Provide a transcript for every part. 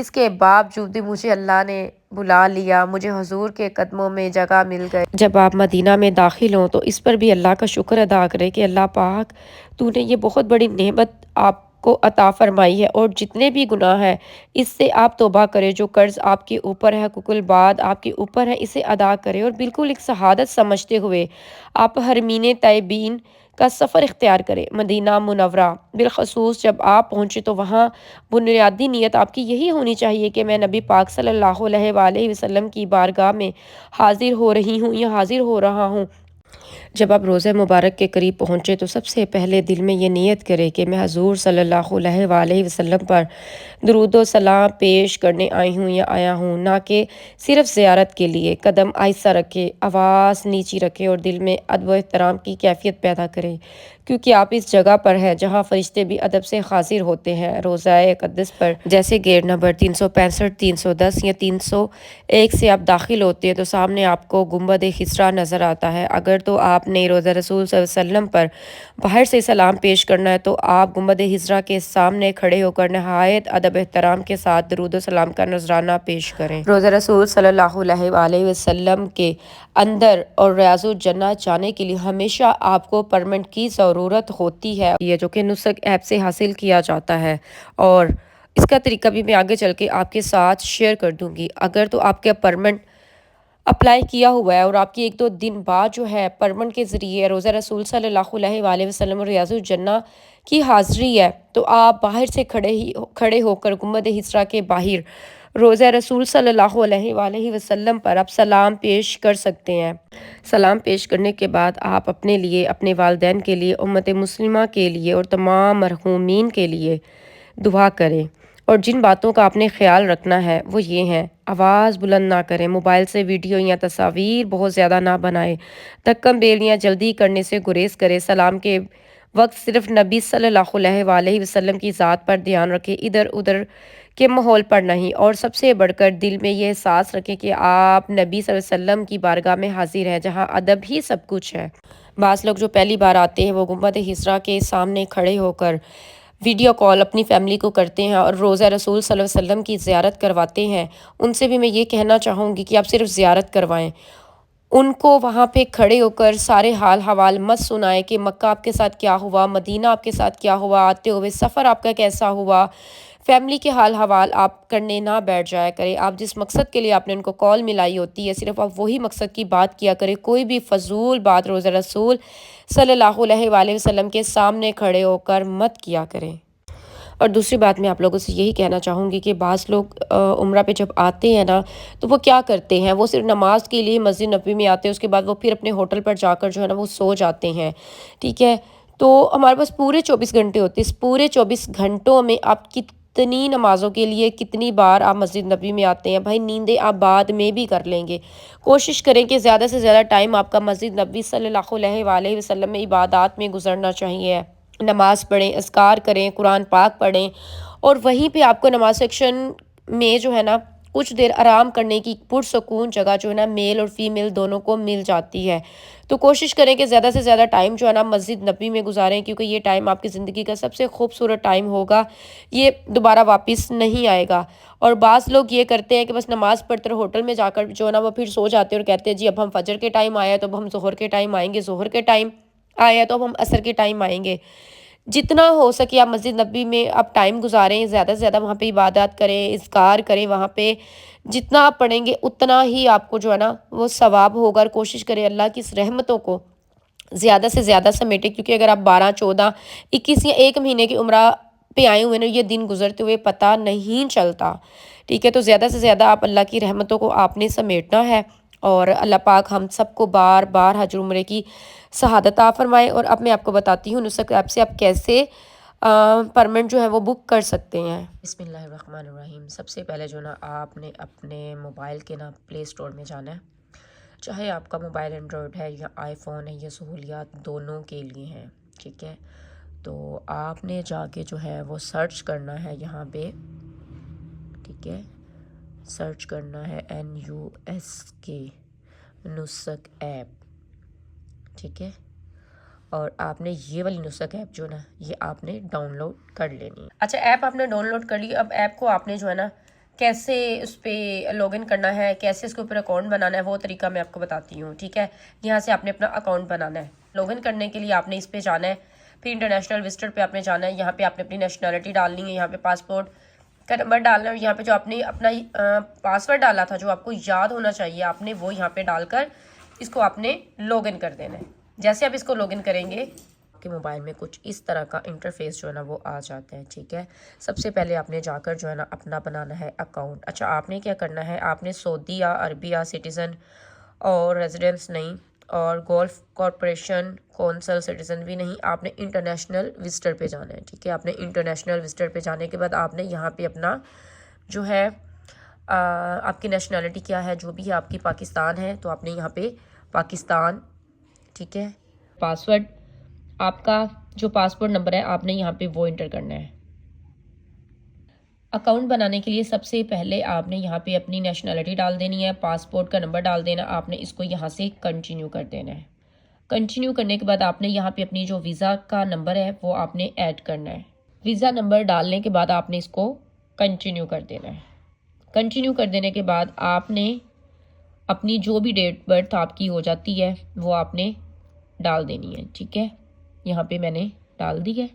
اس کے باوجود بھی مجھے اللہ نے بلا لیا، مجھے حضور کے قدموں میں جگہ مل گئی۔ جب آپ مدینہ میں داخل ہوں تو اس پر بھی اللہ کا شکر ادا کریں کہ اللہ پاک تو نے یہ بہت بڑی نعمت آپ کو عطا فرمائی ہے، اور جتنے بھی گناہ ہیں اس سے آپ توبہ کریں، جو قرض آپ کے اوپر ہے، حقوق العباد آپ کے اوپر ہے، اسے ادا کریں، اور بالکل ایک شہادت سمجھتے ہوئے آپ حرمین طیبین کا سفر اختیار کریں۔ مدینہ منورہ بالخصوص جب آپ پہنچے تو وہاں بنیادی نیت آپ کی یہی ہونی چاہیے کہ میں نبی پاک صلی اللہ علیہ وآلہ وسلم کی بارگاہ میں حاضر ہو رہی ہوں یا حاضر ہو رہا ہوں۔ جب آپ روضہ مبارک کے قریب پہنچے تو سب سے پہلے دل میں یہ نیت کرے کہ میں حضور صلی اللہ علیہ وآلہ وسلم پر درود و سلام پیش کرنے آئی ہوں یا آیا ہوں، نہ کہ صرف زیارت کے لیے۔ قدم آہستہ رکھے، آواز نیچی رکھے اور دل میں ادب و احترام کی کیفیت پیدا کرے، کیونکہ آپ اس جگہ پر ہیں جہاں فرشتے بھی ادب سے حاضر ہوتے ہیں۔ روضہ اقدس پر جیسے گیٹ نمبر 365، 310 یا 301 سے آپ داخل ہوتے ہیں تو سامنے آپ کو گنبد خضرا نظر آتا ہے۔ اگر تو آپ نے روضہ رسول صلی اللہ علیہ وسلم پر باہر سے سلام پیش کرنا ہے تو آپ گنبد خضرا کے سامنے کھڑے ہو کر نہایت ادب احترام کے ساتھ درود و سلام کا نذرانہ پیش کریں۔ روضہ رسول صلی اللہ علیہ وآلہ وسلم کے اندر اور ریاض الجنہ جانے کے لیے ہمیشہ آپ کو پرمٹ کی ضرورت ہوتی ہے، یہ جو کہ نسک ایپ سے حاصل کیا جاتا ہے، اور اس کا طریقہ بھی میں آگے چل کے آپ کے ساتھ شیئر کر دوں گی۔ اگر تو آپ کے پرمٹ اپلائی کیا ہوا ہے اور آپ کی ایک دو دن بعد جو ہے پرمٹ کے ذریعے روضہ رسول صلی اللہ علیہ وآلہ وسلم اور ریاض الجنہ کی حاضری ہے تو آپ باہر سے کھڑے ہو کر گنبد خضرا کے باہر روضہ رسول صلی اللہ علیہ وآلہ وسلم پر آپ سلام پیش کر سکتے ہیں۔ سلام پیش کرنے کے بعد آپ اپنے لیے، اپنے والدین کے لیے، امت مسلمہ کے لیے اور تمام مرحومین کے لیے دعا کریں، اور جن باتوں کا آپ نے خیال رکھنا ہے وہ یہ ہیں: آواز بلند نہ کریں، موبائل سے ویڈیو یا تصاویر بہت زیادہ نہ بنائیں، دھکم بیل یا جلدی کرنے سے گریز کریں، سلام کے وقت صرف نبی صلی اللہ علیہ وآلہ وسلم کی ذات پر دھیان رکھیں، ادھر ادھر کے ماحول پر نہیں، اور سب سے بڑھ کر دل میں یہ احساس رکھیں کہ آپ نبی صلی اللہ علیہ وسلم کی بارگاہ میں حاضر ہیں جہاں ادب ہی سب کچھ ہے۔ بعض لوگ جو پہلی بار آتے ہیں وہ گنبد خضرا کے سامنے کھڑے ہو کر ویڈیو کال اپنی فیملی کو کرتے ہیں اور روضہ رسول صلی اللہ علیہ وسلم کی زیارت کرواتے ہیں۔ ان سے بھی میں یہ کہنا چاہوں گی کہ آپ صرف زیارت کروائیں، ان کو وہاں پہ کھڑے ہو کر سارے حال حوال مت سنائیں کہ مکہ آپ کے ساتھ کیا ہوا، مدینہ آپ کے ساتھ کیا ہوا، آتے ہوئے سفر آپ کا کیسا ہوا۔ فیملی کے حال حوال آپ کرنے نہ بیٹھ جایا کریں۔ آپ جس مقصد کے لیے آپ نے ان کو کال ملائی ہوتی ہے صرف آپ وہی مقصد کی بات کیا کریں، کوئی بھی فضول بات روضہ رسول صلی اللہ علیہ وآلہ وسلم کے سامنے کھڑے ہو کر مت کیا کریں۔ اور دوسری بات میں آپ لوگوں سے یہی کہنا چاہوں گی کہ بعض لوگ عمرہ پہ جب آتے ہیں نا تو وہ کیا کرتے ہیں، وہ صرف نماز کے لیے مسجد نبوی میں آتے ہیں، اس کے بعد وہ پھر اپنے ہوٹل پر جا کر جو ہے نا وہ سو جاتے ہیں، ٹھیک ہے؟ تو ہمارے پاس پورے 24 گھنٹے ہوتے ہیں، اس پورے 24 گھنٹوں میں آپ کتنی نمازوں کے لیے کتنی بار آپ مسجد نبوی میں آتے ہیں، بھائی نیندیں آپ بعد میں بھی کر لیں گے۔ کوشش کریں کہ زیادہ سے زیادہ ٹائم آپ کا مسجد نبوی صلی اللہ علیہ وآلہ وسلم میں عبادات میں گزرنا چاہیے۔ نماز پڑھیں، اذکار کریں، قرآن پاک پڑھیں، اور وہیں پہ آپ کو نماز سیکشن میں جو ہے نا کچھ دیر آرام کرنے کی پرسکون جگہ جو ہے نا میل اور فیمیل دونوں کو مل جاتی ہے۔ تو کوشش کریں کہ زیادہ سے زیادہ ٹائم جو ہے نا مسجد نبوی میں گزاریں، کیونکہ یہ ٹائم آپ کی زندگی کا سب سے خوبصورت ٹائم ہوگا، یہ دوبارہ واپس نہیں آئے گا۔ اور بعض لوگ یہ کرتے ہیں کہ بس نماز پڑھتے رہے، ہوٹل میں جا کر جو ہے نا وہ پھر سو جاتے ہیں اور کہتے ہیں جی اب ہم فجر کے ٹائم آیا تو اب ہم ظہر کے ٹائم آئیں گے، ظہر کے ٹائم آیا تو اب ہم عصر کے ٹائم آئیں گے۔ جتنا ہو سکے آپ مسجد نبوی میں آپ ٹائم گزاریں، زیادہ سے زیادہ وہاں پہ عبادات کریں، اذکار کریں، وہاں پہ جتنا آپ پڑھیں گے اتنا ہی آپ کو جو ہے نا وہ ثواب ہوگا، اور کوشش کریں اللہ کی اس رحمتوں کو زیادہ سے زیادہ سمیٹیں، کیونکہ اگر آپ 12، 14، 21 یا ایک مہینے کی عمرہ پہ آئے ہوئے نا یہ دن گزرتے ہوئے پتہ نہیں چلتا، ٹھیک ہے؟ تو زیادہ سے زیادہ آپ اللہ کی رحمتوں کو آپ نے سمیٹنا ہے، اور اللہ پاک ہم سب کو بار بار حج عمرے کی شہادت عطا فرمائے۔ اور اب میں آپ کو بتاتی ہوں نسک ایپ سے آپ کیسے پرمنٹ جو ہے وہ بک کر سکتے ہیں۔ بسم اللہ الرحمن الرحیم۔ سب سے پہلے جو نا آپ نے اپنے موبائل کے نا پلے اسٹور میں جانا ہے، چاہے آپ کا موبائل اینڈرائڈ ہے یا آئی فون ہے، یہ سہولیات دونوں کے لیے ہیں، ٹھیک ہے؟ تو آپ نے جا کے جو ہے وہ سرچ کرنا ہے یہاں پہ، ٹھیک ہے؟ سرچ کرنا ہے NUSK نسک ایپ، ٹھیک ہے؟ اور آپ نے یہ والی نسک ایپ جو نا یہ آپ نے ڈاؤن لوڈ کر لینی ہے۔ اچھا ایپ آپ نے ڈاؤن لوڈ کر لی، اب ایپ کو آپ نے جو ہے نا کیسے اس پہ لاگ ان کرنا ہے، کیسے اس کے اوپر اکاؤنٹ بنانا ہے، وہ طریقہ میں آپ کو بتاتی ہوں، ٹھیک ہے۔ یہاں سے آپ نے اپنا اکاؤنٹ بنانا ہے۔ لاگ ان کرنے کے لیے آپ نے اس پہ جانا ہے، پھر انٹرنیشنل وزٹر پہ آپ نے جانا ہے۔ یہاں پہ آپ نے اپنی نیشنلٹی ڈالنی ہے، یہاں پہ پاسپورٹ کا نمبر ڈالنا ہے، اور یہاں پہ جو آپ نے اپنا پاسورڈ ڈالا تھا جو آپ کو یاد ہونا چاہیے، آپ نے وہ یہاں پہ ڈال کر اس کو آپ نے لاگ ان کر دینا ہے۔ جیسے آپ اس کو لاگ ان کریں گے کہ موبائل میں کچھ اس طرح کا انٹرفیس جو ہے نا وہ آ جاتا ہے، ٹھیک ہے۔ سب سے پہلے آپ نے جا کر جو ہے نا اپنا بنانا ہے اکاؤنٹ۔ اچھا، آپ نے کیا کرنا ہے، آپ نے سعودی یا عربی یا سٹیزن اور ریزیڈنس نہیں، اور گولف کارپوریشن کونسل سٹیزن بھی نہیں، آپ نے انٹرنیشنل وزٹر پہ جانا ہے، ٹھیک ہے۔ آپ نے انٹرنیشنل وزٹر پہ جانے کے بعد آپ نے یہاں پہ اپنا جو ہے آپ کی نیشنلٹی کیا ہے، جو بھی ہے آپ کی پاکستان ہے تو آپ نے یہاں پہ پاکستان، ٹھیک ہے۔ پاسورڈ آپ کا جو پاسپورٹ نمبر ہے آپ نے یہاں پہ وہ انٹر کرنا ہے۔ اکاؤنٹ بنانے کے لیے سب سے پہلے آپ نے یہاں پہ اپنی نیشنلٹی ڈال دینی ہے، پاسپورٹ کا نمبر ڈال دینا، آپ نے اس کو یہاں سے کنٹینیو کر دینا ہے۔ کنٹینیو کرنے کے بعد آپ نے یہاں پہ اپنی جو ویزا کا نمبر ہے وہ آپ نے ایڈ کرنا ہے۔ ویزا نمبر ڈالنے کے بعد آپ نے اس کو کنٹینیو کر دینا ہے۔ کنٹینیو کر دینے کے بعد آپ نے اپنی جو بھی ڈیٹ برتھ آپ کی ہو جاتی ہے وہ آپ نے ڈال دینی ہے، ٹھیک ہے۔ یہاں پہ میں نے ڈال دی ہے،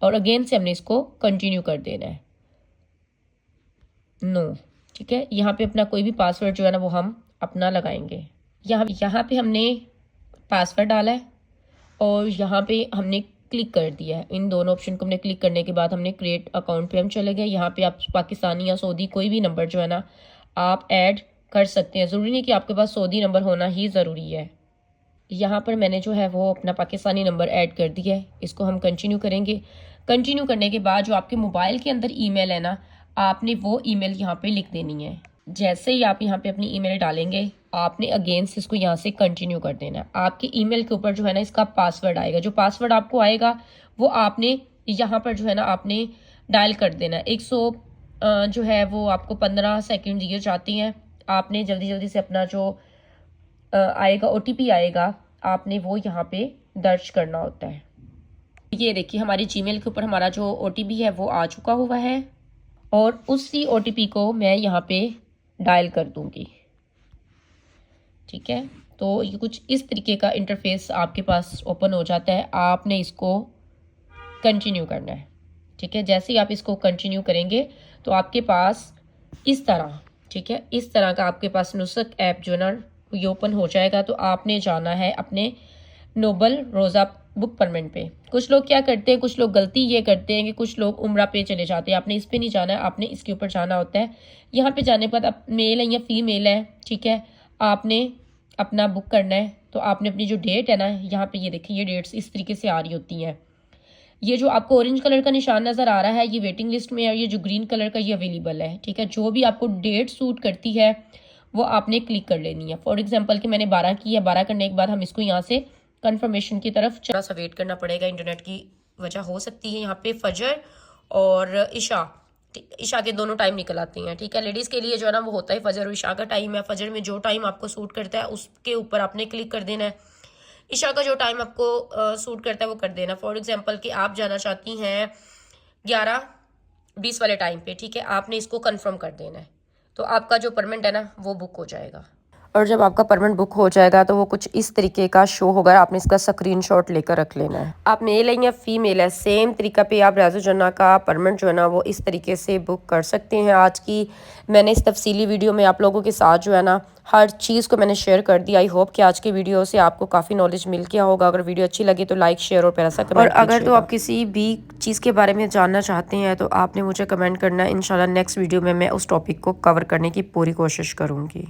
اور اگین سے ہم نے اس کو کنٹینیو کر دینا ہے، نو، ٹھیک ہے۔ یہاں پہ اپنا کوئی بھی پاسورڈ جو ہے نا وہ ہم اپنا لگائیں گے۔ یہاں پہ ہم نے پاسورڈ ڈالا ہے، اور یہاں پہ ہم نے کلک کر دیا ہے۔ ان دونوں آپشن کو ہم نے کلک کرنے کے بعد ہم نے کریٹ اکاؤنٹ پہ ہم چلے گئے۔ یہاں پہ آپ پاکستانی یا سعودی کوئی بھی نمبر جو ہے نا آپ ایڈ کر سکتے ہیں، ضروری نہیں کہ آپ کے پاس سعودی نمبر ہونا ہی ضروری ہے۔ یہاں پر میں نے جو ہے وہ اپنا پاکستانی نمبر ایڈ کر دیا ہے، اس کو ہم کنٹینیو کریں گے۔ کنٹینیو کرنے کے بعد جو آپ کے موبائل کے اندر ای میل ہے نا، آپ نے وہ ای میل یہاں پہ لکھ دینی ہے۔ جیسے ہی آپ یہاں پہ اپنی ای میل ڈالیں گے آپ نے اگین سے اس کو یہاں سے کنٹینیو کر دینا ہے۔ آپ کی ای میل کے اوپر جو ہے نا اس کا پاسورڈ آئے گا، جو پاسورڈ آپ کو آئے گا وہ آپ نے یہاں پر جو ہے نا آپ نے ڈائل کر دینا ہے۔ 100 جو ہے وہ آپ کو 15 سیکنڈ دیے جاتی ہیں، آپ نے جلدی جلدی سے اپنا جو آئے گا او ٹی پی آئے گا آپ نے وہ یہاں پہ درج کرنا ہوتا ہے۔ یہ دیکھیے ہماری جی میل کے اوپر ہمارا جو او ٹی پی ہے وہ آ چکا ہوا ہے، اور اسی او ٹی پی کو میں یہاں پہ ڈائل کر دوں گی، ٹھیک ہے۔ تو یہ کچھ اس طریقے کا انٹرفیس آپ کے پاس اوپن ہو جاتا ہے، آپ نے اس کو کنٹینیو کرنا ہے، ٹھیک ہے۔ جیسے ہی آپ اس کو کنٹینیو کریں گے تو آپ کے پاس اس طرح، ٹھیک ہے، اس طرح کا آپ کے پاس نسخ ایپ جو نا یہ اوپن ہو جائے گا۔ تو آپ نے جانا ہے اپنے نوبل روزہ بک پرمٹ پہ۔ کچھ لوگ کیا کرتے ہیں، کچھ لوگ غلطی یہ کرتے ہیں کہ کچھ لوگ عمرہ پہ چلے جاتے ہیں، آپ نے اس پہ نہیں جانا ہے، آپ نے اس کے اوپر جانا ہوتا ہے۔ یہاں پہ جانے کے بعد آپ میل ہے یا فیمیل ہے، ٹھیک ہے، آپ نے اپنا بک کرنا ہے۔ تو آپ نے اپنی جو ڈیٹ ہے نا، یہاں پہ یہ دیکھیں یہ ڈیٹس اس طریقے سے آ رہی ہوتی ہیں۔ یہ جو آپ کو اورنج کلر کا نشان نظر آ رہا ہے یہ ویٹنگ لسٹ میں ہے، اور یہ جو گرین کلر کا یہ اویلیبل ہے، ٹھیک ہے۔ جو بھی آپ کو ڈیٹ سوٹ کرتی ہے وہ آپ نے کلک کر لینی ہے۔ فار ایگزامپل کہ میں نے 12 کی ہے، 12 کرنے کے بعد ہم اس کو یہاں سے کنفرمیشن کی طرف تھوڑا سا ویٹ کرنا پڑے گا، انٹرنیٹ کی وجہ ہو سکتی ہے۔ یہاں پہ فجر اور عشاء کے دونوں ٹائم نکل آتے ہیں، ٹھیک ہے۔ لیڈیز کے لیے جو ہے نا وہ ہوتا ہے فجر اور عشاء کا ٹائم ہے۔ فجر میں جو ٹائم آپ کو سوٹ کرتا ہے اس کے اوپر آپ نے کلک کر دینا ہے، عشاء کا جو ٹائم آپ کو سوٹ کرتا ہے وہ کر دینا۔ فار ایگزامپل کہ آپ جانا چاہتی ہیں 11:20 والے ٹائم پہ، ٹھیک ہے، آپ نے اس کو کنفرم کر دینا ہے، تو آپ کا جو پرمٹ ہے نا وہ بک ہو جائے گا۔ اور جب آپ کا پرمٹ بک ہو جائے گا تو وہ کچھ اس طریقے کا شو ہوگا، آپ نے اس کا اسکرین شاٹ لے کر رکھ لینا ہے۔ آپ میل ہے یا فیمیل ہے، سیم طریقہ پہ آپ ریاض الجنہ کا پرمٹ جو ہے نا وہ اس طریقے سے بک کر سکتے ہیں۔ آج کی میں نے اس تفصیلی ویڈیو میں آپ لوگوں کے ساتھ جو ہے نا ہر چیز کو میں نے شیئر کر دی۔ آئی ہوپ کہ آج کی ویڈیو سے آپ کو کافی نالج مل گیا ہوگا۔ اگر ویڈیو اچھی لگی تو لائک، شیئر اور پیارا سا کمنٹ کیجیے گا۔ اور اگر تو آپ کسی بھی چیز کے بارے میں جاننا چاہتے ہیں تو آپ نے مجھے کمنٹ کرنا ہے، انشاءاللہ نیکسٹ ویڈیو میں اس ٹاپک کو کور کرنے کی پوری کوشش کروں گی۔